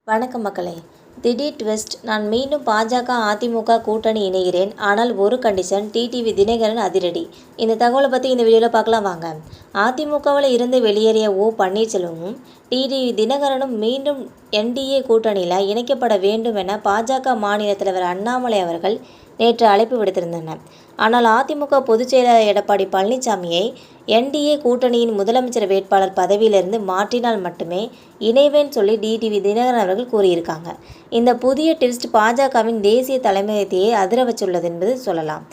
வணக்கம் மக்களே. திடீர் ட்விஸ்ட். நான் மீண்டும் பாஜக அதிமுக கூட்டணி இணைகிறேன். ஆனால் ஒரு கண்டிஷன். டிடிவி தினகரன் அதிரடி. இந்த தகவலை பற்றி இந்த வீடியோவில் பார்க்கலாம் வாங்க. அதிமுகவில் இருந்து வெளியேறிய ஓ பன்னீர்செல்வமும் டிடிவி தினகரனும் மீண்டும் என்டிஏ கூட்டணியில் இணைக்கப்பட வேண்டும் என பாஜக மாநில தலைவர் அண்ணாமலை அவர்கள் நேற்று அழைப்பு விடுத்திருந்தனர். ஆனால் அதிமுக பொதுச் செயலாளர் எடப்பாடி பழனிசாமியை என்டிஏ கூட்டணியின் முதலமைச்சர் வேட்பாளர் பதவியிலிருந்து மாற்றினால் மட்டுமே இணைவேன் சொல்லி டிடிவி தினகரன் அவர்கள் கூறியிருக்காங்க. இந்த புதிய ட்விஸ்ட் பாஜகவின் தேசிய தலைமையத்தையே அதிர வச்சுள்ளது என்பது சொல்லலாம்.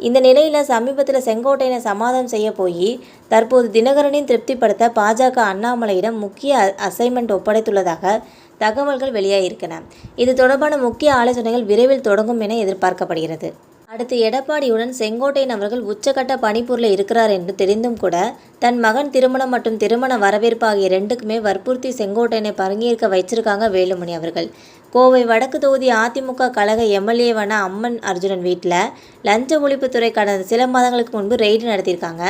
இந்த நிலையில் சமீபத்தில் செங்கோட்டையனை சமாதானம் செய்ய போய் தற்போது தினகரனின் திருப்திப்படுத்த பாஜக அண்ணாமலையிடம் முக்கிய அசைன்மெண்ட் ஒப்படைத்துள்ளதாக தகவல்கள் வெளியாகியிருக்கின்றன. இது தொடர்பான முக்கிய ஆலோசனைகள் விரைவில் தொடங்கும் என எதிர்பார்க்கப்படுகிறது. அடுத்து எடப்பாடியுடன் செங்கோட்டையன் அவர்கள் உச்சகட்ட பணிப்பொருளில் இருக்கிறார் என்று தெரிந்தும் கூட தன் மகன் திருமணம் மற்றும் திருமண வரவேற்பு ஆகிய ரெண்டுக்குமே வற்புறுத்தி செங்கோட்டையனை பங்கேற்க வைச்சிருக்காங்க வேலுமணி அவர்கள். கோவை வடக்கு தொகுதி அதிமுக கழக எம்எல்ஏவான அம்மன் அர்ஜுனன் வீட்டில் லஞ்ச ஒழிப்புத்துறை கடந்த சில மாதங்களுக்கு முன்பு ரெய்டு நடத்தியிருக்காங்க.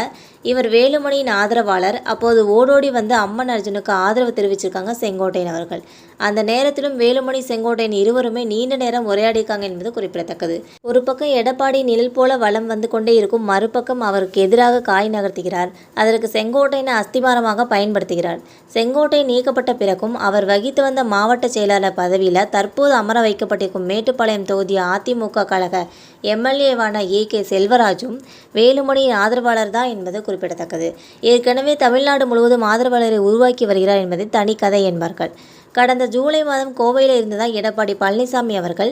இவர் வேலுமணியின் ஆதரவாளர். அப்போது ஓடோடி வந்து அம்மன் அர்ஜுனுக்கு ஆதரவு தெரிவிச்சிருக்காங்க செங்கோட்டையன் அவர்கள். அந்த நேரத்திலும் வேலுமணி செங்கோட்டையன் இருவருமே நீண்ட நேரம் உரையாடியிருக்காங்க என்பது குறிப்பிடத்தக்கது. ஒரு பக்கம் எடப்பாடி நிழல் போல வலம் வந்து கொண்டே இருக்கும், மறுபக்கம் அவருக்கு எதிராக காய் நகர்த்துகிறார். அதற்கு செங்கோட்டையனை அஸ்திவாரமாக பயன்படுத்துகிறார். செங்கோட்டையன் நீக்கப்பட்ட பிறகும் அவர் வகித்து வந்த மாவட்ட செயலாளர் பதவியில் தற்போது அமர வைக்கப்பட்டிருக்கும் மேட்டுப்பாளையம் தொகுதி அதிமுக கழக எம்எல்ஏவான ஏ.கே. செல்வராஜும் வேலுமணியின் ஆதரவாளர் தான் என்பது குறிப்பிடத்தக்கது. ஏற்கனவே தமிழ்நாடு முழுவதும் ஆதரவாளரை உருவாக்கி வருகிறார் என்பதை தனி கதை என்பார்கள். கடந்த ஜூலை மாதம் கோவையில் இருந்துதான் எடப்பாடி பழனிசாமி அவர்கள்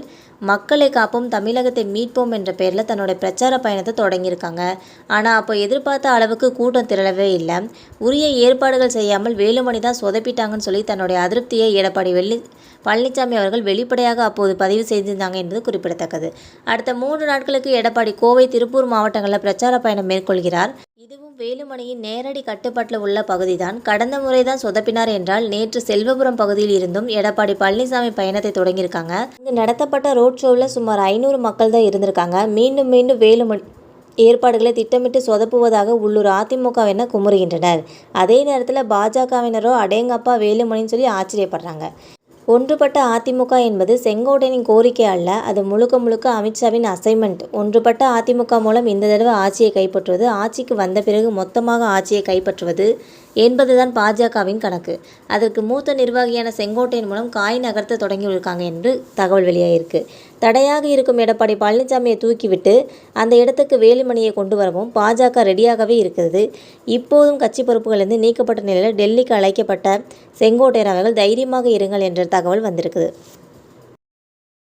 மக்களை காப்போம் தமிழகத்தை மீட்போம் என்ற பெயரில் தன்னுடைய பிரச்சார பயணத்தை தொடங்கியிருக்காங்க. ஆனால் அப்போ எதிர்பார்த்த அளவுக்கு கூட்டம் திரளவே இல்லை. உரிய ஏற்பாடுகள் செய்யாமல் வேலுமணி தான் சொதப்பிட்டாங்கன்னு சொல்லி தன்னுடைய அதிருப்தியை எடப்பாடி பழனிசாமி அவர்கள் வெளிப்படையாக அப்போது பதிவு செய்திருந்தாங்க என்பது குறிப்பிடத்தக்கது. அடுத்த 3 நாட்களுக்கு எடப்பாடி கோவை, திருப்பூர் மாவட்டங்களில் பிரச்சார பயணம் மேற்கொள்கிறார். இதுவும் வேலுமணியின் நேரடி கட்டுப்பாட்டில் உள்ள பகுதிதான். கடந்த முறை தான் சொதப்பினார் என்றால் நேற்று செல்வபுரம் பகுதியில் இருந்தும் எடப்பாடி பழனிசாமி பயணத்தை தொடங்கியிருக்காங்க. இங்கு நடத்தப்பட்ட ரோட் ஷோவில் சுமார் 500 மக்கள் தான் இருந்திருக்காங்க. மீண்டும் வேலுமணி ஏற்பாடுகளை திட்டமிட்டு சொதப்புவதாக உள்ளூர் அதிமுகவினர் குமுறுகின்றனர். அதே நேரத்தில் பாஜகவினரோ அடேங்கப்பா வேலுமணின்னு சொல்லி ஆச்சரியப்படுறாங்க. ஒன்றுபட்ட அதிமுக என்பது செங்கோட்டையனின் கோரிக்கை அல்ல, அது முழுக்க அமித்ஷாவின் அசைன்மெண்ட். ஒன்றுபட்ட அதிமுக மூலம் இந்த தடவை ஆட்சியை கைப்பற்றுவது, ஆட்சிக்கு வந்த பிறகு மொத்தமாக ஆட்சியை கைப்பற்றுவது என்பதுதான் பாஜகவின் கணக்கு. அதற்கு மூத்த நிர்வாகியான செங்கோட்டையன் மூலம் காய் நகர்த்த தொடங்கியிருக்காங்க என்று தகவல் வெளியாகிருக்கு. தடையாக இருக்கும் எடப்பாடி பழனிசாமியை தூக்கிவிட்டு அந்த இடத்துக்கு வேலுமணியை கொண்டு வரவும் பாஜக ரெடியாகவே இருக்கிறது. இப்போதும் கட்சி பொறுப்புகளிலிருந்து நீக்கப்பட்ட நிலையில் டெல்லிக்கு அழைக்கப்பட்ட செங்கோட்டையன் அவர்கள் தைரியமாக இருங்கள் என்ற தகவல் வந்திருக்குது.